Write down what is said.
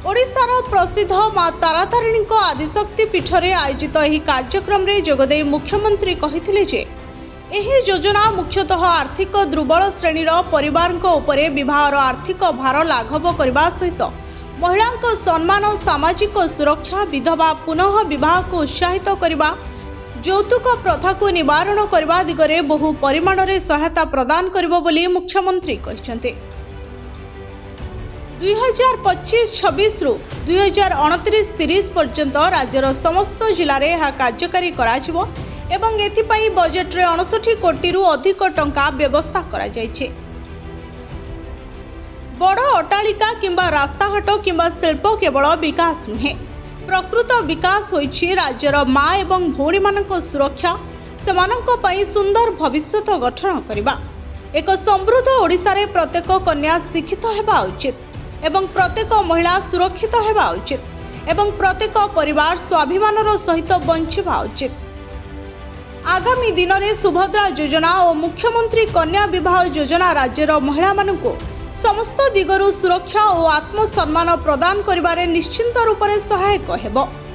ओडिशार प्रसिद्ध मां तारातारिणी आदिशक्ति पीठरे आयोजित यह कार्यक्रम रे जोगदे मुख्यमंत्री कहिथिले जे एही योजना मुख्यतः आर्थिक दुर्बल श्रेणीर परिवार उपरे विवाहर आर्थिक भार लाघव करने सहित महिला सम्मान और सामाजिक सुरक्षा विधवा पुनः विवाह को उत्साहित करने यौतुक प्रथा को निवारण करने दिगरे बहु परिमाण में सहायता प्रदान करिबो बोली मुख्यमंत्री कहिसेंते। 2025-26 रु 2029-30 पर्यंत राज्यर समस्त जिले में यह कार्यकारी कराजिबो एवं एथिपाई बजेट रे 59 कोटी रु अधिक टंका व्यवस्था करा जायछे। बड़ अट्टालिका किंबा रास्ताघाट किंबा शिल्प केवल विकास नुहे, प्रकृत विकास होइछि राज्यर मां एवं भौणी मानक सुरक्षा, सेमानक पई सुंदर भविष्यत गठन करबा। एक समृद्ध ओडिशा रे प्रत्येक कन्या शिक्षित हेबा उचित एवं प्रत्येक महिला सुरक्षित हेबा उचित एवं प्रत्येक परिवार स्वाभिमानर सहित बंचिबा उचित। आगामी दिन में सुभद्रा योजना और मुख्यमंत्री कन्या विवाह योजना राज्यर महिला मानकु समस्त दिगरु सुरक्षा और आत्मसम्मान प्रदान करिबारे निश्चिंत रूप से सहायक हेबो।